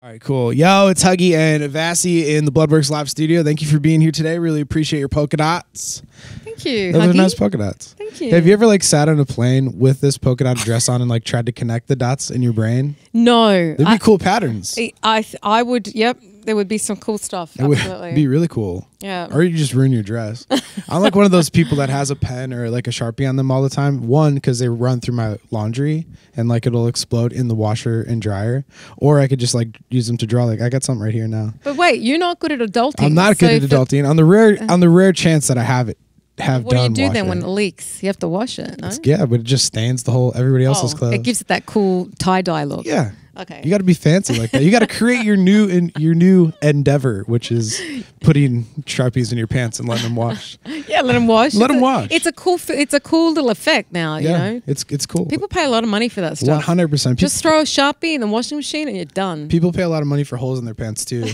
All right, cool. Yo, it's Huggy and Vassy in the Bloodworks live studio. Thank you for being here today. Really appreciate your polka dots. Thank you. Those are nice polka dots. Thank you. Have you ever like sat on a plane with this polka dot dress on and like tried to connect the dots in your brain? No. There'd be cool patterns. I would, yep. There would be some cool stuff. It would Absolutely. be really cool. Yeah. Or you just ruin your dress. I'm like one of those people that has a pen or like a Sharpie on them all the time. One, because they run through my laundry and like it'll explode in the washer and dryer. Or I could just like use them to draw. Like I got something right here now. But wait, you're not good at adulting. I'm not good at adulting. On the rare chance that I have it. What do you do then when it leaks? You have to wash it, no? Yeah, but it just stains everybody else's clothes. It gives it that cool tie-dye look. Yeah. Okay. You got to be fancy like that. You got to create your new endeavor, which is putting Sharpies in your pants and letting them wash. Yeah, let them wash. Let them wash. It's a cool little effect now. Yeah, you know, it's cool. People pay a lot of money for that stuff. 100%. Just throw a Sharpie in the washing machine and you're done. People pay a lot of money for holes in their pants too.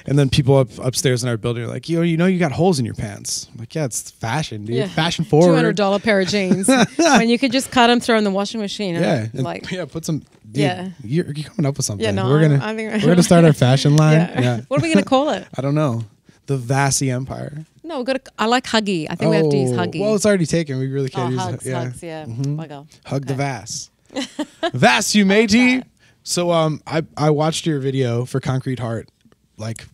And then people upstairs in our building are like, you know, you got holes in your pants. I'm like, yeah, it's fashion, dude. Yeah. Fashion forward. $200 pair of jeans. When you could just cut them, throw in the washing machine. Yeah, and put some. Dude, yeah, you're coming up with something. Yeah, no, we're gonna start our fashion line. Yeah. What are we gonna call it? I don't know. The Vassy Empire. No, I like Huggy. I think we have to use Huggy. Well, it's already taken. We really can't use hugs, it. Yeah. Hugs, yeah. Hug the Vass. Vass, you matey. So I watched your video for Concrete Heart like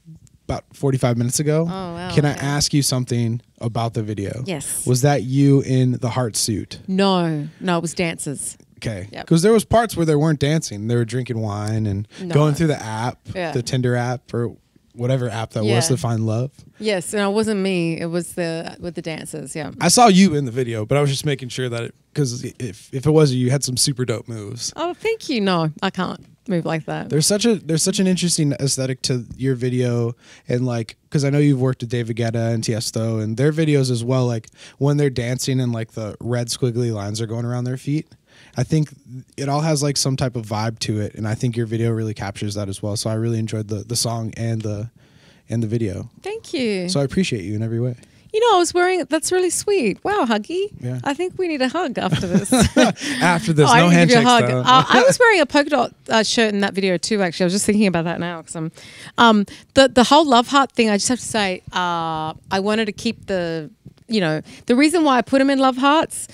about 45 minutes ago. Oh, wow. Can I ask you something about the video? Yes. Was that you in the heart suit? No, it was dancers. Okay. Because there was parts where they weren't dancing. They were drinking wine and going through the app, the Tinder app or whatever app that was to find love. Yes, and it wasn't me. It was with the dancers. Yeah. I saw you in the video, but I was just making sure that because if it was you had some super dope moves. Oh, thank you. No, I can't move like that. There's such an interesting aesthetic to your video, and like because I know you've worked with David Guetta and Tiesto and their videos as well. Like when they're dancing and like the red squiggly lines are going around their feet. I think it all has like some type of vibe to it, and I think your video really captures that as well. So I really enjoyed the song and the video. Thank you. So I appreciate you in every way. You know, I was wearing that's really sweet. Wow, Huggy. Yeah. I think we need a hug after this. After this, no handshakes. I was wearing a polka dot shirt in that video too. Actually, I was just thinking about that now because the whole love heart thing. I just have to say, I wanted to keep the reason why I put them in love hearts,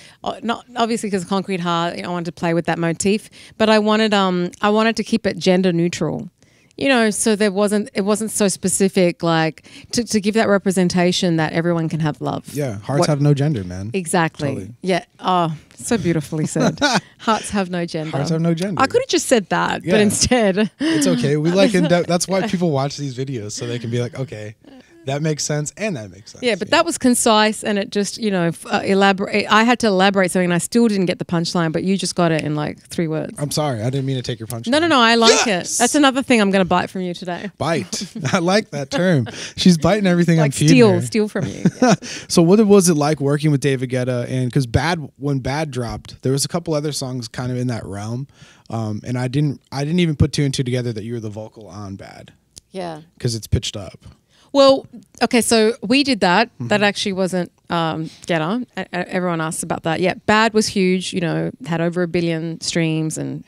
not obviously because Concrete Heart, I wanted to play with that motif, but I wanted to keep it gender neutral, so it wasn't so specific, like to give that representation that everyone can have love. Yeah, hearts have no gender, man. Exactly. Totally. Yeah. Oh, so beautifully said. Hearts have no gender. Hearts have no gender. I could have just said that, but instead, it's okay. We like that's why people watch these videos so they can be like, okay. That makes sense, and that makes sense. Yeah, but that was concise, and it just, elaborate. I had to elaborate something, and I still didn't get the punchline, but you just got it in like 3 words. I'm sorry, I didn't mean to take your punchline. No, I like it. That's another thing I'm going to bite from you today. Bite. I like that term. She's biting everything I'm feeding her. Steal from you. Yeah. So what was it like working with David Guetta? And because when Bad dropped, there was a couple other songs kind of in that realm, and I didn't even put 2 and 2 together that you were the vocal on Bad. Yeah. Because it's pitched up. Well, okay, so we did that. That actually wasn't Guetta. Everyone asks about that. Yeah, Bad was huge, had over 1 billion streams and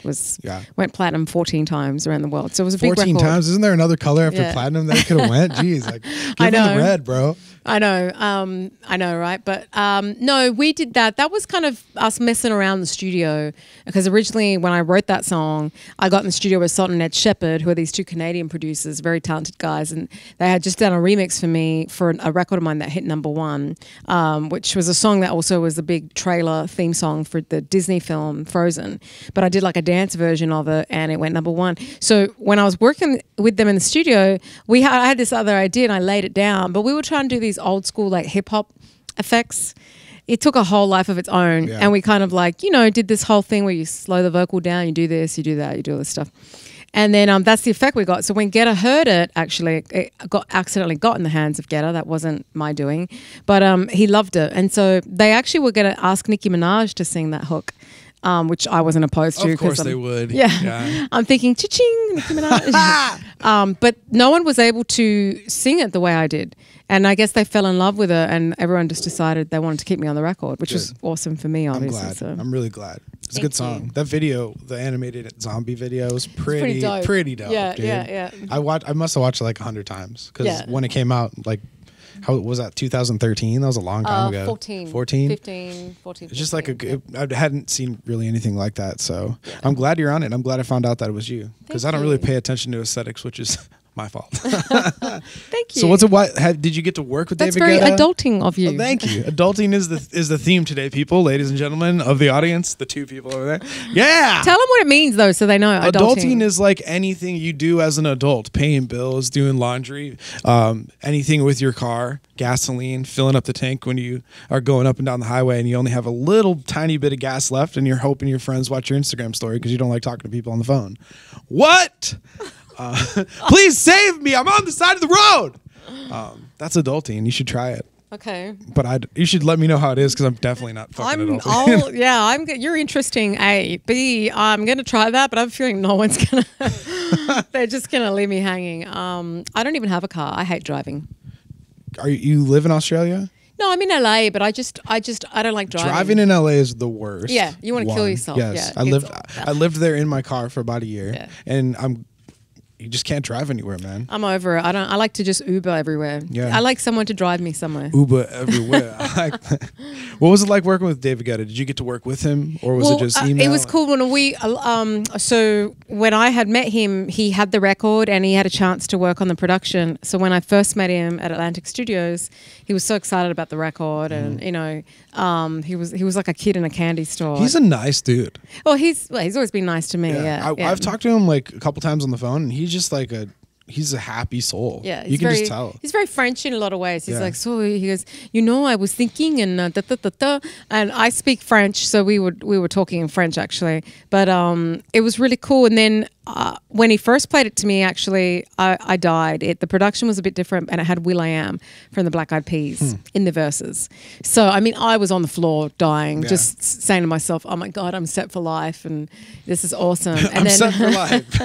went platinum 14 times around the world. So it was a big record. 14 times? Isn't there another color after platinum that could have went? Jeez, like give them the red, bro. I know, right? But no, we did that. That was kind of us messing around the studio because originally when I wrote that song, I got in the studio with Salt and Ed Shepherd, who are these 2 Canadian producers, very talented guys, and they had just done a remix for me for a record of mine that hit #1, which was a song that also was the big trailer theme song for the Disney film Frozen. But I did like a dance version of it, and it went #1. So when I was working with them in the studio, I had this other idea, and I laid it down. But we were trying to do these old school like hip hop effects. It took a whole life of its own, and we kind of like did this whole thing where you slow the vocal down, you do this, you do that, you do all this stuff. And then that's the effect we got. So when Guetta heard it, actually, it accidentally got in the hands of Guetta. That wasn't my doing. But he loved it. And so they actually were going to ask Nicki Minaj to sing that hook, which I wasn't opposed to. Of course they would. Yeah. I'm thinking, cha-ching, Nicki Minaj. But no one was able to sing it the way I did. And I guess they fell in love with it, and everyone just decided they wanted to keep me on the record, which was awesome for me, obviously. I'm glad. So. I'm really glad. It's a Thank good song. you. That video, the animated zombie video, was pretty dope. dope. Yeah, dude. yeah. I must have watched it like 100 times because Yeah. when it came out, like, how was that? 2013. That was a long time ago. 14. 14. 15, 14. It's just like 15, I hadn't seen really anything like that. So I'm glad you're on it. I'm glad I found out that it was you because I don't really pay attention to aesthetics, which is my fault. Thank you. So what's it? Did you get to work with That's David very Guetta? adulting of you. Oh, thank you. Adulting is the theme today, people, ladies and gentlemen of the audience, the two people over there. Yeah. Tell them what it means, though, so they know. Adulting is like anything you do as an adult: paying bills, doing laundry, anything with your car, gasoline, filling up the tank when you are going up and down the highway and you only have a little tiny bit of gas left, and you're hoping your friends watch your Instagram story because you don't like talking to people on the phone. What? Please save me! I'm on the side of the road. That's adulting. You should try it. Okay. But you should let me know how it is because I'm definitely not fucking adulting. I'm good. You're interesting. A. B. I'm gonna try that, but I'm feeling no one's gonna. They're just gonna leave me hanging. I don't even have a car. I hate driving. You live in Australia? No, I'm in LA, but I don't like driving. Driving in LA is the worst. Yeah, you want to kill yourself. Yes, Yeah, I lived there in my car for about a year, Yeah. and you just can't drive anywhere, man. I'm over it. I like to just Uber everywhere. Yeah. I like someone to drive me somewhere. Uber everywhere. What was it like working with David Guetta? Did you get to work with him, or was it just email? It was cool when so when I had met him, he had the record and he had a chance to work on the production. So when I first met him at Atlantic Studios, he was so excited about the record, and he was like a kid in a candy store. He's a nice dude. Well, he's always been nice to me. Yeah, I've talked to him like a couple times on the phone, and he's just like he's a happy soul. Yeah, you can just tell. He's very French in a lot of ways. He's Yeah. like, so he goes, I was thinking, and and I speak French, so we were talking in French actually. But it was really cool. And then when he first played it to me, actually, I died. The production was a bit different, and it had will.i.am from the Black Eyed Peas in the verses. So I mean, I was on the floor dying, just saying to myself, "Oh my God, I'm set for life, and this is awesome." And I'm set for life.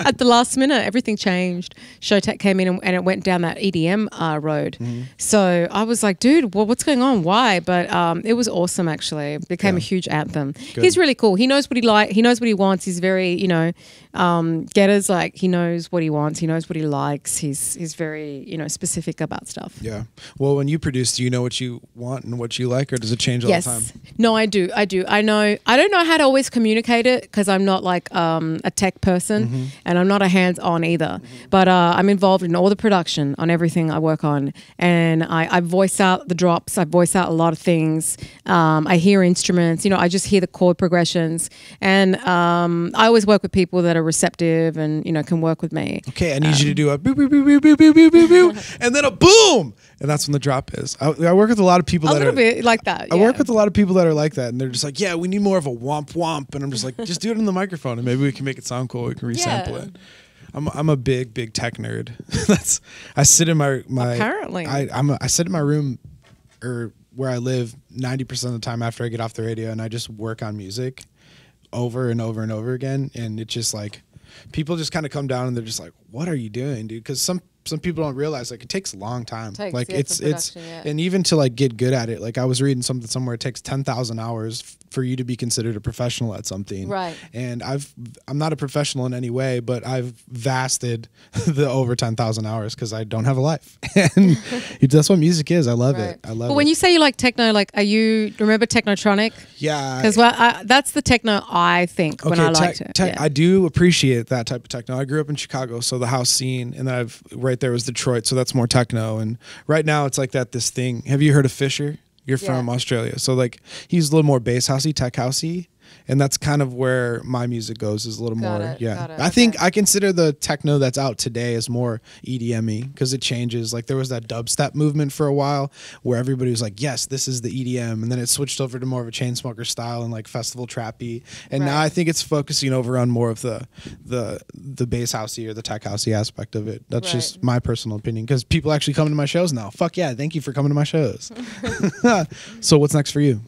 at the last minute, everything changed. Showtech came in and it went down that EDM road. So I was like, dude, what's going on? Why? But it was awesome, actually. It became a huge anthem. Good. He's really cool. He knows what he knows what he wants. He's very, Guetta's like, he knows what he wants. He knows what he likes. He's very, specific about stuff. Yeah. Well, when you produce, do you know what you want and what you like, or does it change all the time? No, I do. I know. I don't know how to always communicate it because I'm not like a tech person and I'm not a hands-on either. But I'm involved in all the production on everything I work on, and I voice out the drops. I voice out a lot of things. I hear instruments. I just hear the chord progressions, and I always work with people that are receptive and can work with me. Okay, I need you to do a boop boop boop boop boop boop boop boop boop, and then a boom, and that's when the drop is. I work with a lot of people A little bit like that. I work with a lot of people that are like that, and they're just like, yeah, we need more of a womp womp, and I'm just like, just do it in the microphone, and maybe we can make it sound cool. We can resample it. I'm a big tech nerd. I sit in my apparently I sit in my room or where I live 90% of the time after I get off the radio, and I just work on music over and over and over again, and it's just like people just kind of come down and they're just like, what are you doing, dude? Because some people don't realize like it takes a long time. And even to like get good at it, like I was reading something somewhere, it takes 10,000 hours for you to be considered a professional at something. Right. And I'm not a professional in any way, but I've vasted the over 10,000 hours because I don't have a life. And that's what music is. I love it. I love it. But when you say you like techno, like remember Technotronic? Yeah. Because that's the techno I think when I liked it. I do appreciate that type of techno. I grew up in Chicago, so the house scene, and then right there was Detroit, so that's more techno. And right now it's like this thing. Have you heard of Fisher? You're from Australia, so like he's a little more bass housey, tech housey, and that's kind of where my music goes. Is a little more, I think I consider the techno that's out today as more EDM-y because it changes. Like there was that dubstep movement for a while where everybody was like, "Yes, this is the EDM," and then it switched over to more of a Chainsmoker style and like festival trappy. And now I think it's focusing over on more of the bass housey or the tech housey aspect of it. That's just my personal opinion because people actually come to my shows now. Fuck yeah! Thank you for coming to my shows. So what's next for you?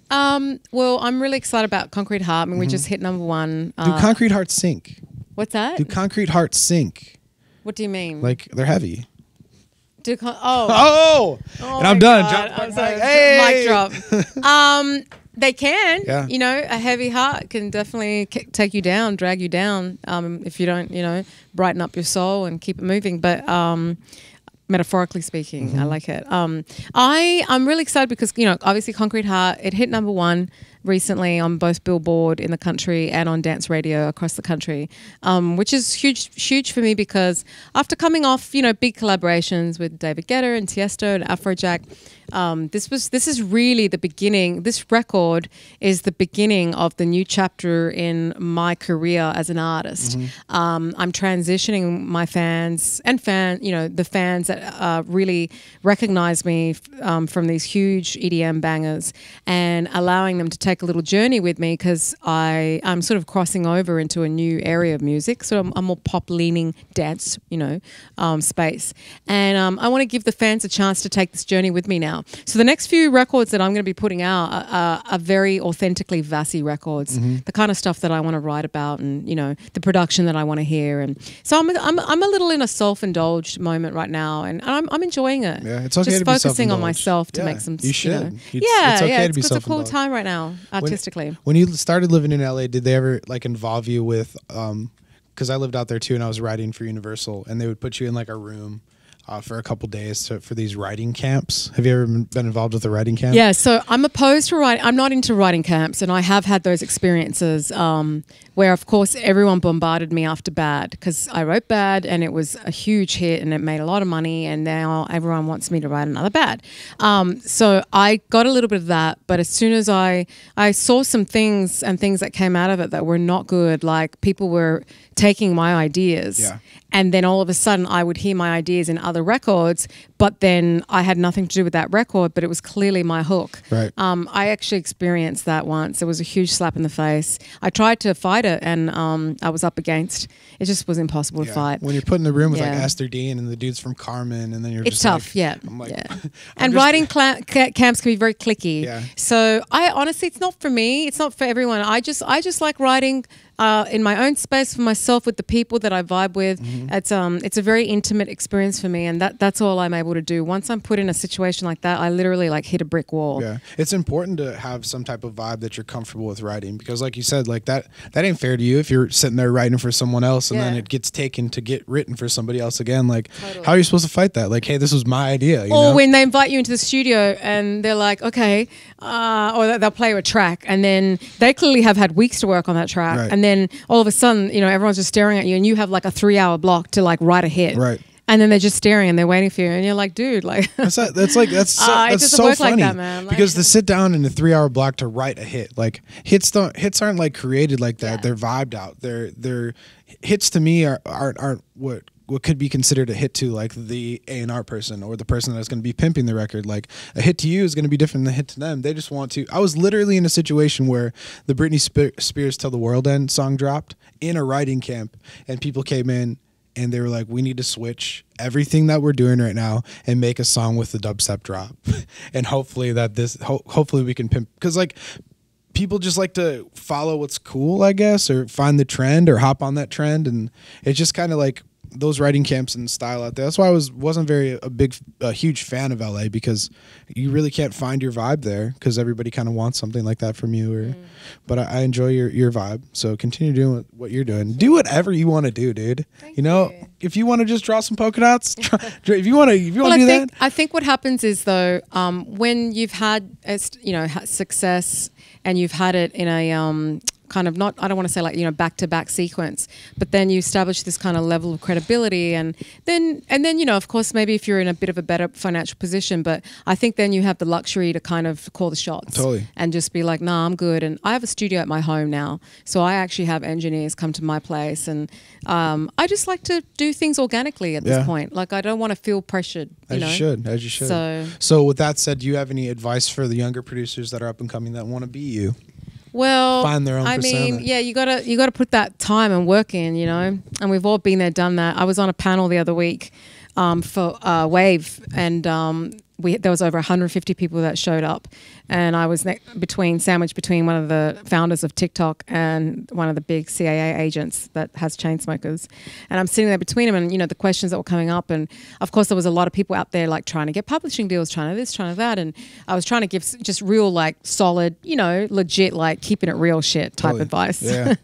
Well, I'm really excited about Concrete Heart. I mean, we just hit #1. Do Concrete Hearts sync? What's that? Do Concrete Hearts sync? What do you mean? Like they're heavy. Oh, and I'm done. Mic drop. They can. Yeah. You know, a heavy heart can definitely take you down, drag you down, if you don't, you know, brighten up your soul and keep it moving. But metaphorically speaking, I like it. I'm really excited because, you know, obviously Concrete Heart, it hit #1 recently on both Billboard in the country and on dance radio across the country, which is huge for me because after coming off, you know, big collaborations with David Guetta and Tiesto and Afrojack, this is really the beginning. This record is the beginning of the new chapter in my career as an artist. I'm transitioning my fans and the fans that really recognize me from these huge EDM bangers and allowing them to take a little journey with me because I'm sort of crossing over into a new area of music. So I'm more pop leaning dance, you know, space. And I want to give the fans a chance to take this journey with me now. So the next few records that I'm going to be putting out are very authentically Vassy records, the kind of stuff that I want to write about, and you know, the production that I want to hear. And so I'm a little in a self-indulged moment right now, and I'm enjoying it. Yeah, it's okay just to be focusing on self-indulged. myself to make some. You should. You know, it's okay to be it's a cool self-indulged. time right now artistically. When you started living in LA, did they ever like involve you with? Because I lived out there too, and I was writing for Universal, and they would put you in like a room. For a couple days for these writing camps. Have you ever been involved with a writing camp? Yeah, so I'm opposed to writing. I'm not into writing camps, and I have had those experiences where, of course, everyone bombarded me after Bad because I wrote Bad and it was a huge hit and it made a lot of money, and now everyone wants me to write another Bad. So I got a little bit of that, but as soon as I saw some things that came out of it that were not good, like people were taking my ideas. Yeah. And then all of a sudden I would hear my ideas in other records, but then I had nothing to do with that record, but it was clearly my hook. Right. I actually experienced that once. It was a huge slap in the face. I tried to fight it and I was up against. It just was impossible to fight. When you're put in the room with like Esther Dean and the dudes from Carmen, and then you're it's just tough, like, I'm like, yeah. And writing camps can be very cliquey. Yeah. So I honestly, it's not for me. It's not for everyone. I just like writing in my own space for myself with the people that I vibe with. It's a very intimate experience for me, and that's all I'm able to do. Once I'm put in a situation like that, I literally like hit a brick wall. Yeah, it's important to have some type of vibe that you're comfortable with writing, because like you said, like that ain't fair to you if you're sitting there writing for someone else and then it gets taken to get written for somebody else again. Like, how are you supposed to fight that? Like, hey, this was my idea. You know? When they invite you into the studio and they're like, okay, or they'll play you a track, and then they clearly have had weeks to work on that track, right. And then all of a sudden, you know, everyone's just staring at you, and you have like a 3-hour block to like write a hit, right? And then they're just staring and they're waiting for you, and you're like, dude, like that's so so funny, like that, man. Like, because to sit down in a 3-hour block to write a hit, like hits aren't like created like that. They're vibed out. They're hits to me aren't what could be considered a hit to like the A&R person or the person that's going to be pimping the record. Like a hit to you is going to be different than a hit to them. They just want to. I was literally in a situation where the Britney Spears Till the World End song dropped in a writing camp, and people came in and they were like, we need to switch everything that we're doing right now and make a song with the dubstep drop. And hopefully hopefully we can pimp, because like people just like to follow what's cool, I guess, or find the trend or hop on that trend. And it's just kind of like those writing camps and style out there. That's why I wasn't a huge fan of LA, because you really can't find your vibe there, because everybody kind of wants something like that from you. But I enjoy your vibe, so continue doing what you're doing. Do whatever you want to do, dude. Thank you know, you. If you want to just draw some polka dots, if you want to do that. I think what happens is though, when you've had success and you've had it in a kind of, not, I don't want to say like, you know, back-to-back sequence, but then you establish this kind of level of credibility, and then, you know, of course, maybe if you're in a bit of a better financial position, but I think then you have the luxury to kind of call the shots. Totally. And just be like, nah, I'm good. And I have a studio at my home now, so I actually have engineers come to my place, and I just like to do things organically at this point. Like, I don't want to feel pressured. As you should. So with that said, do you have any advice for the younger producers that are up and coming that want to be you? Well, find their own persona. mean, yeah, you gotta put that time and work in, you know. And we've all been there, done that. I was on a panel the other week for Wave, and there was over 150 people that showed up, and I was sandwiched between one of the founders of TikTok and one of the big CAA agents that has chain smokers, and I'm sitting there between them, and the questions that were coming up, and of course there was a lot of people out there like trying to get publishing deals, trying to this, trying to that, and I was trying to give just real like solid, legit like keeping it real shit type advice. Yeah.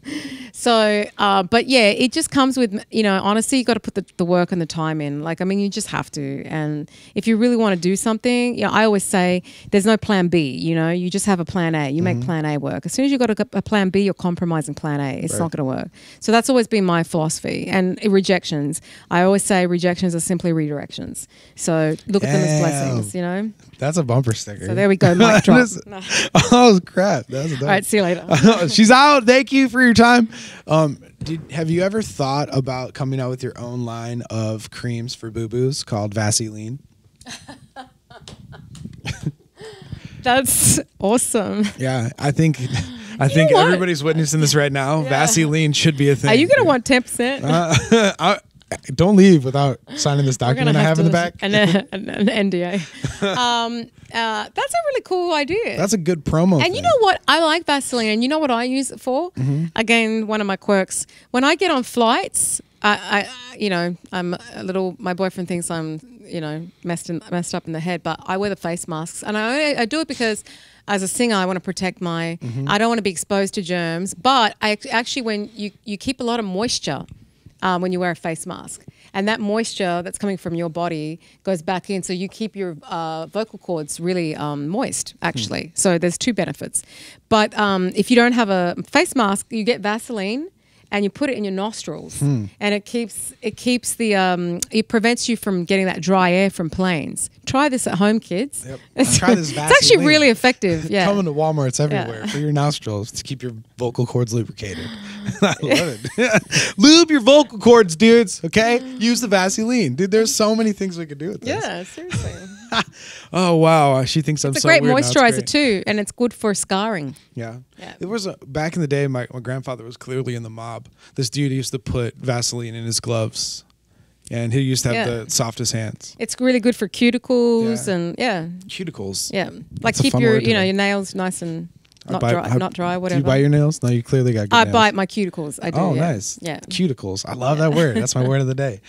So, but yeah, it just comes with, honestly, you got to put the work and the time in. Like, I mean, you just have to. And if you really want to do something, I always say there's no plan B, you just have a plan A. You make plan A work. As soon as you've got a plan B, you're compromising plan A. It's not going to work. So that's always been my philosophy. And rejections, I always say rejections are simply redirections. So look at them as blessings, That's a bumper sticker. So there we go, mic drop. Oh, crap. That was All right, see you later. She's out. Thank you for your time. Have you ever thought about coming out with your own line of creams for boo-boos called Vaseline? That's awesome. Yeah, I think everybody's witnessing this right now. Yeah. Vaseline should be a thing. Are you going to want 10%? Don't leave without signing this document I have in the back. An NDA. That's a really cool idea. That's a good promo. And thing. you know what? I like Vaseline, and you know what I use it for? Again, one of my quirks. When I get on flights, I'm a little. My boyfriend thinks I'm, messed up in the head, but I wear the face masks, and I do it because, as a singer, I want to protect my. I don't want to be exposed to germs, but I actually, when you keep a lot of moisture. When you wear a face mask. And that moisture that's coming from your body goes back in, so you keep your vocal cords really moist, actually. So there's two benefits. But if you don't have a face mask, you get Vaseline and you put it in your nostrils, and it prevents you from getting that dry air from planes. Try this at home, kids. Yep. Try this Vaseline. It's actually really effective. Yeah, coming to Walmart's everywhere for your nostrils to keep your vocal cords lubricated. I love it. Lube your vocal cords, dudes. Okay, use the Vaseline, dude. There's so many things we could do with this. Yeah, seriously. Oh wow, she thinks I'm so weird. It's a great moisturizer too, and it's good for scarring. Yeah. It was back in the day. My grandfather was clearly in the mob. This dude used to put Vaseline in his gloves, and he used to have the softest hands. It's really good for cuticles and cuticles. Yeah, like keep your your nails nice and not dry. Whatever. Do you bite your nails? No, you clearly got good nails. I bite my cuticles. I do. Oh, nice. Yeah, cuticles. I love that word. That's my word of the day.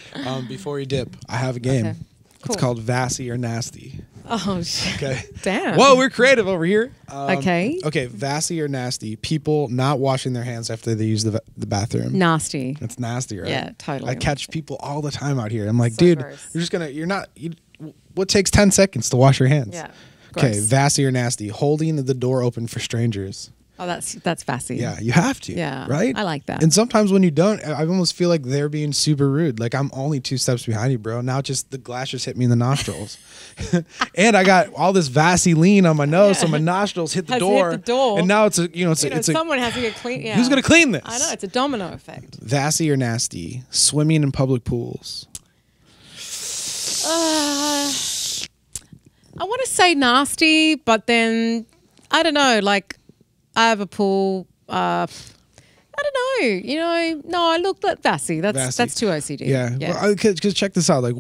Before we dip, I have a game. Okay. Cool. It's called Vassy or Nasty. Oh, shit. Okay. Damn. Whoa, we're creative over here. Okay. Okay, Vassy or Nasty. People not washing their hands after they use the bathroom. Nasty. It's nasty, right? Yeah, totally. I catch people all the time out here. I'm like, dude, what takes 10 seconds to wash your hands? Yeah. Okay, Vassy or Nasty. Holding the door open for strangers. Oh, that's Vassy. Yeah, you have to. Yeah. Right? I like that. And sometimes when you don't, I almost feel like they're being super rude. Like, I'm only 2 steps behind you, bro. Now just the glass just hit me in the nostrils. And I got all this Vaseline on my nose, so my nostrils hit the door. And now it's someone has to get clean. Yeah. Who's going to clean this? I know, it's a domino effect. Vassy or Nasty? Swimming in public pools. I want to say nasty, but then I don't know, like I have a pool. I don't know. No, I looked at Vassy. That's too OCD. Yeah. Well, because check this out. Like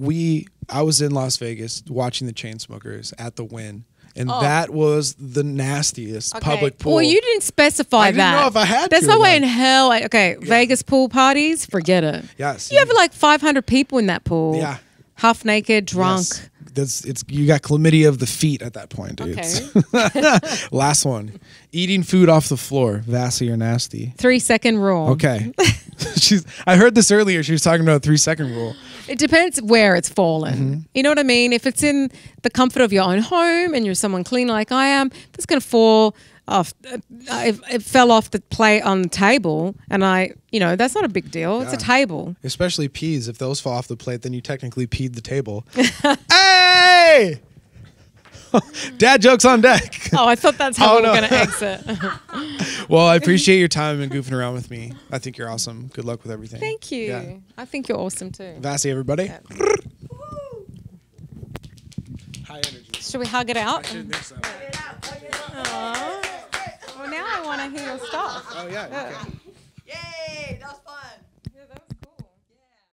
I was in Las Vegas watching the Chainsmokers at the Wynn. And that was the nastiest public pool. Well, you didn't specify that. I didn't know if I had There's no way in hell. Vegas pool parties, forget it. Yes. You have like 500 people in that pool. Yeah. Half naked, drunk. Yes. You got chlamydia of the feet at that point, dude. Okay. Last one. Eating food off the floor, Vassy or Nasty? 3-second rule. Okay. I heard this earlier. She was talking about a 3-second rule. It depends where it's fallen. You know what I mean? If it's in the comfort of your own home and you're someone clean like I am, it's going to fall off. It fell off the plate on the table, and that's not a big deal. Yeah. It's a table. Especially peas. If those fall off the plate, then you technically peed the table. Hey! Dad jokes on deck. Oh, I thought that's how we were going to exit. Well, I appreciate your time and goofing around with me. I think you're awesome. Good luck with everything. Thank you. Yeah. I think you're awesome too. Vassy, everybody. Yeah. High energy. Should we hug it out? I should think so. Aww. Well, now I want to hear your stuff. Oh, yeah. Okay.